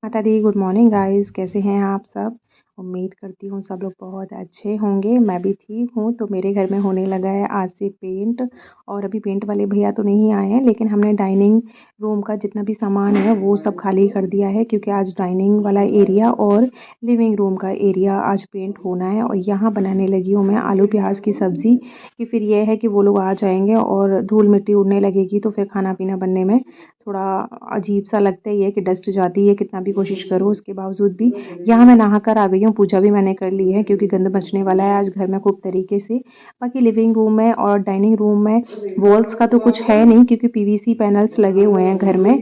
माता दी, good morning guys. कैसे हैं आप सब? उम्मीद करती हूँ सब लोग बहुत अच्छे होंगे। मैं भी ठीक हूँ। तो मेरे घर में होने लगा है आज से पेंट। और अभी पेंट वाले भैया तो नहीं आए हैं, लेकिन हमने डाइनिंग रूम का जितना भी सामान है वो सब खाली कर दिया है, क्योंकि आज डाइनिंग वाला एरिया और लिविंग रूम का एरिया आज पेंट होना है। और यहाँ बनाने लगी हूँ मैं आलू प्याज की सब्ज़ी, कि फिर ये है कि वो लोग आ जाएंगे और धूल मिट्टी उड़ने लगेगी तो फिर खाना पीना बनने में थोड़ा अजीब सा लगता ही है कि डस्ट जाती है, कितना भी कोशिश करो उसके बावजूद भी। यहाँ मैं नहा कर आ गई हूँ, पूजा भी मैंने कर ली है, क्योंकि गंद बचने वाला है आज घर में खूब तरीके से। बाकी लिविंग रूम में और डाइनिंग रूम में वॉल्स का तो कुछ है नहीं, क्योंकि पीवीसी पैनल्स लगे हुए हैं घर में।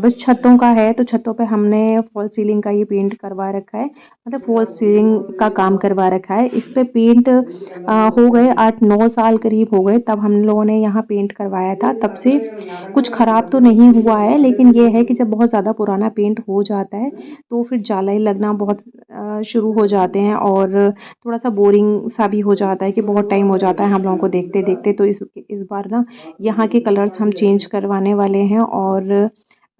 बस छतों का है, तो छतों पे हमने फॉल सीलिंग का ये पेंट करवा रखा है, मतलब फॉल सीलिंग का काम करवा रखा है। इस पे पेंट हो गए 8-9 साल करीब हो गए, तब हम लोगों ने यहाँ पेंट करवाया था। तब से कुछ ख़राब तो नहीं हुआ है, लेकिन ये है कि जब बहुत ज़्यादा पुराना पेंट हो जाता है तो फिर जाला लगना बहुत शुरू हो जाते हैं, और थोड़ा-सा बोरिंग सा भी हो जाता है कि बहुत टाइम हो जाता है हम लोगों को देखते-देखते। तो इस बार ना यहाँ के कलर्स हम चेंज करवाने वाले हैं। और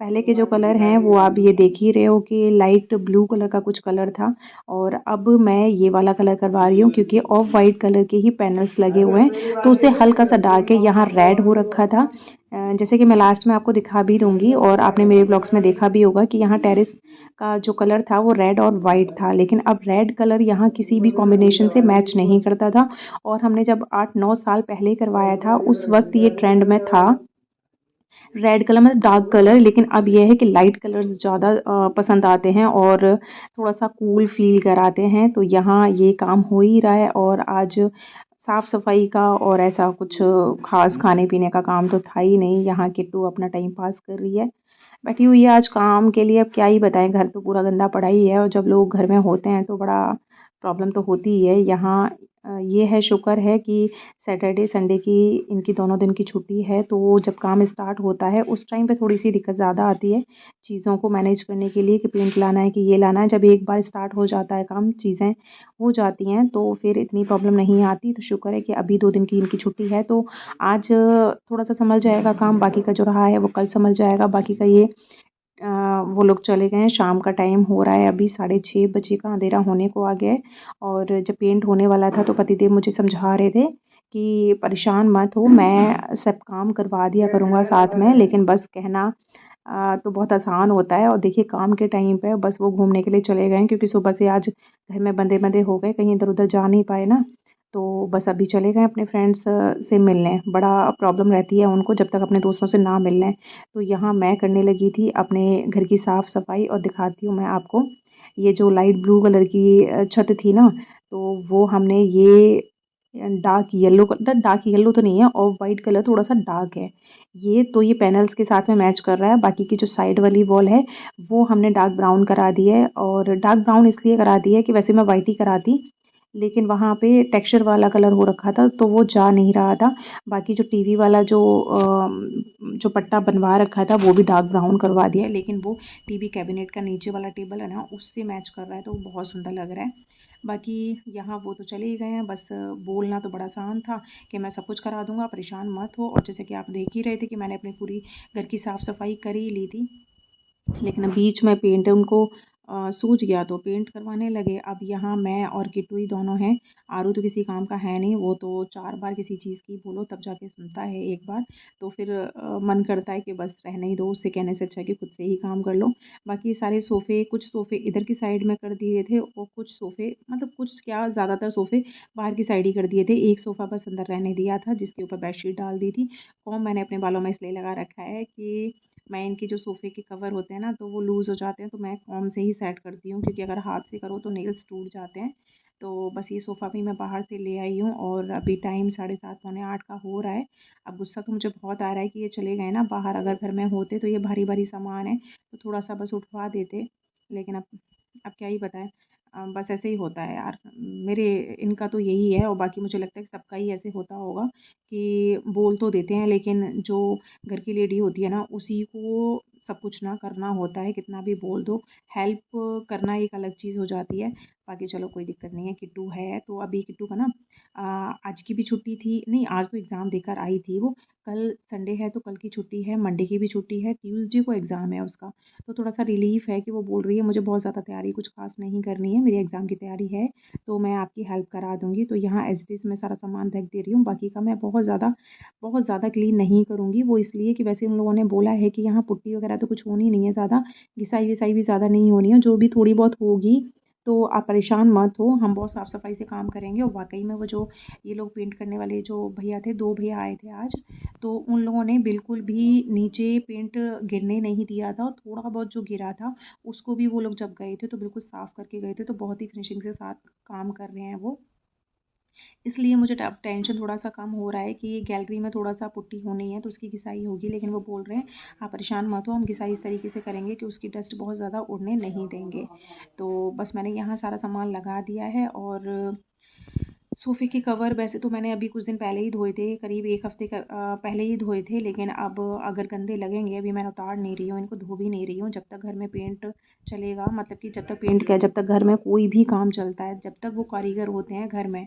पहले के जो कलर हैं वो आप ये देख ही रहे हो कि लाइट ब्लू कलर का कुछ कलर था, और अब मैं ये वाला कलर करवा रही हूँ, क्योंकि ऑफ वाइट कलर के ही पैनल्स लगे हुए हैं तो उसे हल्का सा डार्क है। यहाँ रेड हो रखा था, जैसे कि मैं लास्ट में आपको दिखा भी दूंगी, और आपने मेरे ब्लॉग्स में देखा भी होगा कि यहाँ टेरेस का जो कलर था वो रेड और वाइट था, लेकिन अब रेड कलर यहाँ किसी भी कॉम्बिनेशन से मैच नहीं करता था। और हमने जब 8-9 साल पहले करवाया था उस वक्त ये ट्रेंड में था रेड कलर, मतलब डार्क कलर। लेकिन अब ये है कि लाइट कलर्स ज़्यादा पसंद आते हैं और थोड़ा सा कूल फील कराते हैं। तो यहाँ ये काम हो ही रहा है, और आज साफ़ सफाई का और ऐसा कुछ खास खाने पीने का काम तो था ही नहीं। यहाँ किट्टू अपना टाइम पास कर रही है, बैठी हुई है आज काम के लिए। अब क्या ही बताएं, घर तो पूरा गंदा पड़ा ही है, और जब लोग घर में होते हैं तो बड़ा प्रॉब्लम तो होती ही है। यहाँ ये है, शुक्र है कि सैटरडे संडे की इनकी दोनों दिन की छुट्टी है, तो जब काम स्टार्ट होता है उस टाइम पे थोड़ी सी दिक्कत ज़्यादा आती है चीज़ों को मैनेज करने के लिए, कि पेंट लाना है कि ये लाना है। जब एक बार स्टार्ट हो जाता है काम, चीज़ें हो जाती हैं, तो फिर इतनी प्रॉब्लम नहीं आती। तो शुक्र है कि अभी 2 दिन की इनकी छुट्टी है, तो आज थोड़ा सा संभल जाएगा काम, बाकी का जो रहा है वो कल संभल जाएगा। बाकी का ये वो लोग चले गए हैं, शाम का टाइम हो रहा है, अभी 6:30 बजे का अंधेरा होने को आ गया है। और जब पेंट होने वाला था तो पतिदेव मुझे समझा रहे थे कि परेशान मत हो, मैं सब काम करवा दिया करूँगा साथ में, लेकिन बस कहना तो बहुत आसान होता है। और देखिए काम के टाइम पे बस वो घूमने के लिए चले गए हैं, क्योंकि सुबह से आज घर में बंधे-बंधे हो गए, कहीं इधर-उधर जा नहीं पाए ना। तो बस अभी चले गए अपने फ्रेंड्स से मिलने। बड़ा प्रॉब्लम रहती है उनको जब तक अपने दोस्तों से ना मिल लें। तो यहाँ मैं करने लगी थी अपने घर की साफ़-सफ़ाई, और दिखाती हूँ मैं आपको। ये जो लाइट ब्लू कलर की छत थी ना, तो वो हमने ये डार्क येलो डार्क येलो तो नहीं है, ऑफ वाइट कलर थोड़ा-सा डार्क है। ये पैनल्स के साथ में मैच कर रहा है। बाकी की जो साइड वाली वॉल है वो हमने डार्क ब्राउन करा दी है, और डार्क ब्राउन इसलिए करा दी है कि वैसे मैं वाइट ही कराती, लेकिन वहाँ पे टेक्सचर वाला कलर हो रखा था तो वो जा नहीं रहा था। बाकी जो टीवी वाला जो पट्टा बनवा रखा था वो भी डार्क ब्राउन करवा दिया है, लेकिन वो टीवी कैबिनेट का नीचे वाला टेबल है ना, उससे मैच कर रहा है, तो वो बहुत सुंदर लग रहा है। बाकी यहाँ वो तो चले ही गए हैं, बस बोलना तो बड़ा आसान था कि मैं सब कुछ करा दूँगा, परेशान मत हो। और जैसे कि आप देख ही रहे थे कि मैंने अपनी पूरी घर की साफ़-सफ़ाई कर ही ली थी, लेकिन बीच में पेंट उनको सूझ गया तो पेंट करवाने लगे। अब यहाँ मैं और किट्टू ही दोनों हैं। आरू तो किसी काम का है नहीं, वो तो 4 बार किसी चीज़ की बोलो तब जाके सुनता है एक बार। तो फिर मन करता है कि बस रहने ही दो, उससे कहने से अच्छा है कि खुद से ही काम कर लो। बाकी सारे सोफ़े, कुछ सोफ़े इधर की साइड में कर दिए थे, और कुछ सोफ़े, मतलब कुछ क्या, ज़्यादातर सोफ़े बाहर की साइड ही कर दिए थे। एक सोफ़ा बस अंदर रहने दिया था, जिसके ऊपर बेडशीट डाल दी थी। कॉम्ब मैंने अपने बालों में इसलिए लगा रखा है कि मैं इनके जो सोफ़े के कवर होते हैं ना, तो वो लूज़ हो जाते हैं, तो मैं कॉम्ब से ही सेट करती हूँ, क्योंकि अगर हाथ से करो तो नेल्स टूट जाते हैं। तो बस ये सोफ़ा भी मैं बाहर से ले आई हूँ, और अभी टाइम 7:30 पौने 8 का हो रहा है। अब गुस्सा तो मुझे बहुत आ रहा है कि ये चले गए ना बाहर, अगर घर में होते तो ये भारी-भारी सामान है तो थोड़ा-सा बस उठवा देते। लेकिन अब क्या ही बताएँ, बस ऐसे ही होता है यार। मेरे इनका तो यही है, और बाकी मुझे लगता है कि सबका ही ऐसे होता होगा कि बोल तो देते हैं, लेकिन जो घर की लेडी होती है ना, उसी को सब कुछ ना करना होता है, कितना भी बोल दो। हेल्प करना एक अलग चीज़ हो जाती है। बाकी चलो कोई दिक्कत नहीं है, किट्टू है तो अभी किट्टू का ना आज की भी छुट्टी थी, नहीं आज तो एग्ज़ाम देकर आई थी वो। कल संडे है तो कल की छुट्टी है, मंडे की भी छुट्टी है, ट्यूसडे को एग्ज़ाम है उसका। तो थोड़ा-सा रिलीफ़ है कि वो बोल रही है मुझे बहुत ज़्यादा तैयारी कुछ ख़ास नहीं करनी है, मेरी एग्ज़ाम की तैयारी है, तो मैं आपकी हेल्प करा दूँगी। तो यहाँ एज़ इट इज़ मैं सारा सामान रख दे रही हूँ, बाकी का मैं बहुत ज़्यादा क्लीन नहीं करूँगी। वो इसलिए कि वैसे उन लोगों ने बोला है कि यहाँ पुट्टी वग़ैरह तो कुछ होनी नहीं है ज़्यादा, घिसाई-विसाई भी ज़्यादा नहीं होनी है, जो भी थोड़ी बहुत होगी तो आप परेशान मत हो, हम बहुत साफ़-सफ़ाई से काम करेंगे। और वाक़ई में वो जो ये लोग पेंट करने वाले जो भैया थे, 2 भैया आए थे आज, तो उन लोगों ने बिल्कुल भी नीचे पेंट गिरने नहीं दिया था, और थोड़ा बहुत जो गिरा था उसको भी वो लोग जब गए थे तो बिल्कुल साफ़ करके गए थे, तो बहुत ही फिनिशिंग के साथ काम कर रहे हैं वो। इसलिए मुझे अब टेंशन थोड़ा-सा कम हो रहा है कि गैलरी में थोड़ा-सा पुट्टी होनी है तो उसकी घिसाई होगी, लेकिन वो बोल रहे हैं आप परेशान मत हो, हम घिसाई इस तरीके से करेंगे कि उसकी डस्ट बहुत ज़्यादा उड़ने नहीं देंगे। तो बस मैंने यहाँ सारा सामान लगा दिया है। और सोफ़े के कवर वैसे तो मैंने अभी कुछ दिन पहले ही धोए थे, करीब 1 हफ़्ते पहले ही धोए थे, लेकिन अब अगर गंदे लगेंगे, अभी मैं उतार नहीं रही हूँ, इनको धो भी नहीं रही हूँ। जब तक घर में पेंट चलेगा, मतलब कि जब तक पेंट क्या, जब तक घर में कोई भी काम चलता है, जब तक वो कारीगर होते हैं घर में,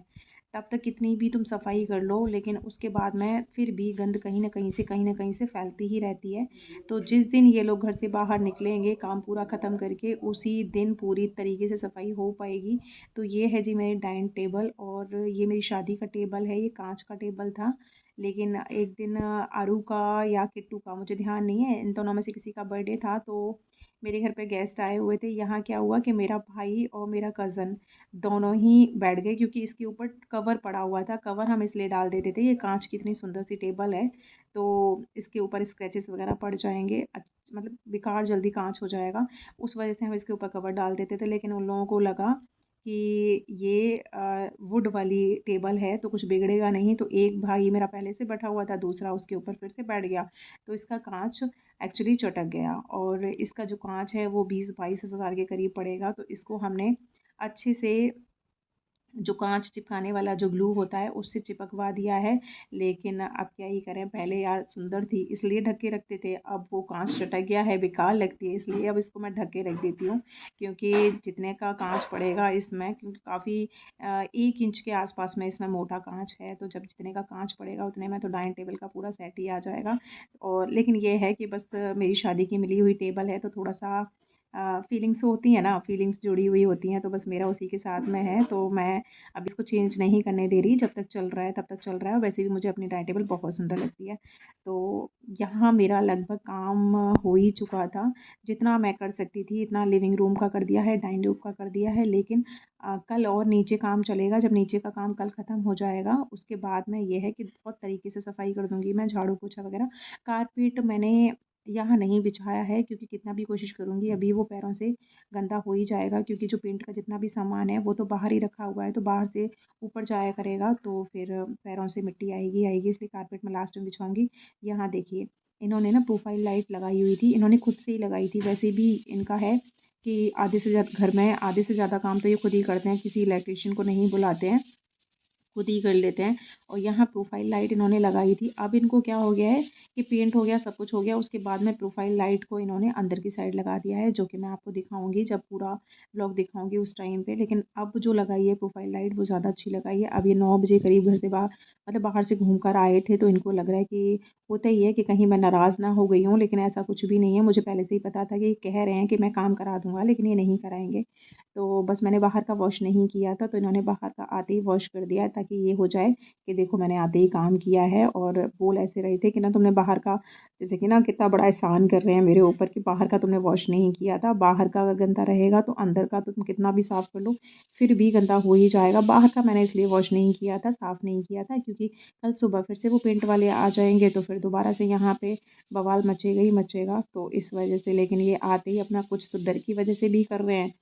तब तक कितनी भी तुम सफाई कर लो, लेकिन उसके बाद में फिर भी गंद कहीं न कहीं से फैलती ही रहती है। तो जिस दिन ये लोग घर से बाहर निकलेंगे काम पूरा ख़त्म करके, उसी दिन पूरी तरीके से सफाई हो पाएगी। तो ये है जी मेरी डाइनिंग टेबल, और ये मेरी शादी का टेबल है, ये काँच का टेबल था। लेकिन एक दिन आरू का या किट्टू का मुझे ध्यान नहीं है, इन दोनों में से किसी का बर्थडे था, तो मेरे घर पे गेस्ट आए हुए थे। यहाँ क्या हुआ कि मेरा भाई और मेरा कज़न दोनों ही बैठ गए, क्योंकि इसके ऊपर कवर पड़ा हुआ था। कवर हम इसलिए डाल देते थे, ये काँच की इतनी सुंदर सी टेबल है, तो इसके ऊपर स्क्रैचेस वगैरह पड़ जाएँगे, मतलब बेकार जल्दी काँच हो जाएगा। उस वजह से हम इसके ऊपर कवर डाल देते थे, लेकिन उन लोगों को लगा कि ये वुड वाली टेबल है तो कुछ बिगड़ेगा नहीं, तो एक भाई मेरा पहले से बैठा हुआ था, दूसरा उसके ऊपर फिर से बैठ गया, तो इसका काँच एक्चुअली चटक गया। और इसका जो काँच है वो 20-22 हज़ार के करीब पड़ेगा, तो इसको हमने अच्छे से जो काँच चिपकाने वाला जो ग्लू होता है उससे चिपकवा दिया है। लेकिन अब क्या ही करें, पहले यार सुंदर थी इसलिए ढक के रखते थे, अब वो काँच चटक गया है, बेकार लगती है, इसलिए अब इसको मैं ढक के रख देती हूँ। क्योंकि जितने का काँच पड़ेगा इसमें, क्योंकि काफ़ी 1 इंच के आसपास में इसमें मोटा काँच है, तो जब जितने का काँच पड़ेगा उतने में तो डाइनिंग टेबल का पूरा सेट ही आ जाएगा। और लेकिन ये है कि बस मेरी शादी की मिली हुई टेबल है, तो थोड़ा-सा फीलिंग्स होती हैं ना, फीलिंग्स जुड़ी हुई होती हैं, तो बस मेरा उसी के साथ में है, तो मैं अब इसको चेंज नहीं करने दे रही, जब तक चल रहा है तब तक चल रहा है। वैसे भी मुझे अपनी डाइनिंग टेबल बहुत सुंदर लगती है। तो यहाँ मेरा लगभग काम हो ही चुका था, जितना मैं कर सकती थी इतना लिविंग रूम का कर दिया है, डाइनिंग रूम का कर दिया है, लेकिन कल और नीचे काम चलेगा। जब नीचे का काम कल ख़त्म हो जाएगा, उसके बाद में ये है कि बहुत तरीके से सफाई कर दूँगी मैं, झाड़ू पोछा वगैरह। कारपेट मैंने यहाँ नहीं बिछाया है, क्योंकि कितना भी कोशिश करूँगी अभी वो पैरों से गंदा हो ही जाएगा, क्योंकि जो पेंट का जितना भी सामान है वो तो बाहर ही रखा हुआ है, तो बाहर से ऊपर जाया करेगा तो फिर पैरों से मिट्टी आएगी आएगी, इसलिए कारपेट में लास्ट में बिछाऊंगी। यहाँ देखिए, इन्होंने ना प्रोफाइल लाइट लगाई हुई थी, इन्होंने खुद से ही लगाई थी। वैसे भी इनका है कि आधे से ज़्यादा घर में आधे से ज़्यादा काम तो ये खुद ही करते हैं, किसी इलेक्ट्रिशियन को नहीं बुलाते हैं, खुद ही कर लेते हैं। और यहाँ प्रोफाइल लाइट इन्होंने लगाई थी। अब इनको क्या हो गया है कि पेंट हो गया, सब कुछ हो गया, उसके बाद में प्रोफाइल लाइट को इन्होंने अंदर की साइड लगा दिया है, जो कि मैं आपको दिखाऊंगी जब पूरा व्लॉग दिखाऊंगी उस टाइम पे। लेकिन अब जो लगाई है प्रोफाइल लाइट वो ज़्यादा अच्छी लगाई है। अब ये 9 बजे करीब घर से बाहर, मतलब बाहर से घूम कर आए थे, तो इनको लग रहा है कि होता ही है कि कहीं मैं नाराज़ ना हो गई हूँ, लेकिन ऐसा कुछ भी नहीं है। मुझे पहले से ही पता था कि कह रहे हैं कि मैं काम करा दूंगा, लेकिन ये नहीं कराएंगे। तो बस मैंने बाहर का वॉश नहीं किया था, तो इन्होंने बाहर का आते ही वॉश कर दिया, ताकि ये हो जाए कि देखो मैंने आते ही काम किया है। और बोल ऐसे रहे थे कि ना तुमने बाहर का, जैसे कि ना कितना बड़ा एहसान कर रहे हैं मेरे ऊपर कि बाहर का तुमने वॉश नहीं किया था। बाहर का अगर गंदा रहेगा तो अंदर का तो तुम कितना भी साफ़ कर लो फिर भी गंदा हो ही जाएगा। बाहर का मैंने इसलिए वॉश नहीं किया था, साफ़ नहीं किया था, क्योंकि कल सुबह फिर से वो पेंट वाले आ जाएंगे तो फिर दोबारा से यहाँ पे बवाल मचेगा ही मचेगा, तो इस वजह से। लेकिन ये आते ही अपना कुछ तो डर की वजह से भी कर रहे हैं,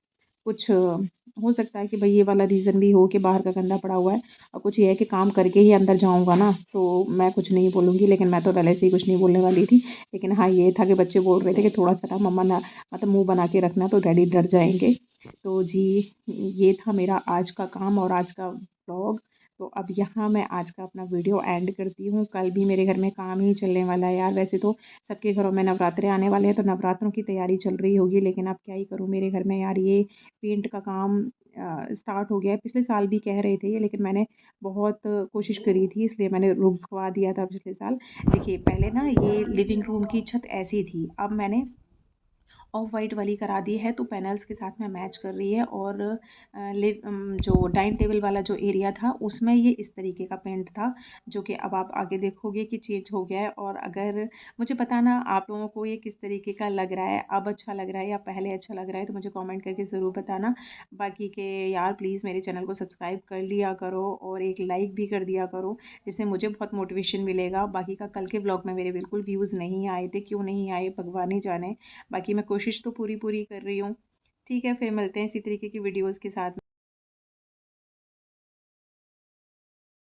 कुछ हो सकता है कि भाई ये वाला रीज़न भी हो कि बाहर का गंदा पड़ा हुआ है, और कुछ ये है कि काम करके ही अंदर जाऊंगा ना, तो मैं कुछ नहीं बोलूँगी। लेकिन मैं तो पहले से ही कुछ नहीं बोलने वाली थी। लेकिन हाँ, ये था कि बच्चे बोल रहे थे कि थोड़ा सा ना मम्मा ना, मतलब मुंह बना के रखना, तो डैडी डर जाएंगे। तो जी, ये था मेरा आज का काम और आज का व्लॉग। तो अब यहाँ मैं आज का अपना वीडियो एंड करती हूँ। कल भी मेरे घर में काम ही चलने वाला है यार। वैसे तो सबके घरों में नवरात्रे आने वाले हैं तो नवरात्रों की तैयारी चल रही होगी, लेकिन अब क्या ही करूँ, मेरे घर में यार ये पेंट का काम स्टार्ट हो गया है। पिछले साल भी कह रहे थे ये, लेकिन मैंने बहुत कोशिश करी थी, इसलिए मैंने रुकवा दिया था पिछले साल। देखिए पहले ना ये लिविंग रूम की छत ऐसी थी, अब मैंने ऑफ वाइट वाली करा दी है, तो पैनल्स के साथ में मैच कर रही है। और जो डाइनिंग टेबल वाला जो एरिया था उसमें ये इस तरीके का पेंट था, जो कि अब आप आगे देखोगे कि चेंज हो गया है। और अगर मुझे बताना आप लोगों को ये किस तरीके का लग रहा है, अब अच्छा लग रहा है या पहले अच्छा लग रहा है, तो मुझे कमेंट करके ज़रूर बताना। बाकी के यार प्लीज़ मेरे चैनल को सब्सक्राइब कर लिया करो और एक लाइक भी कर दिया करो, जिससे मुझे बहुत मोटिवेशन मिलेगा। बाकी का कल के व्लॉग में मेरे बिल्कुल व्यूज़ नहीं आए थे, क्यों नहीं आए भगवान ही जाने। बाकी मैं कोशिश तो पूरी पूरी कर रही हूँ। ठीक है, फिर मिलते हैं इसी तरीके की वीडियोज़ के साथ।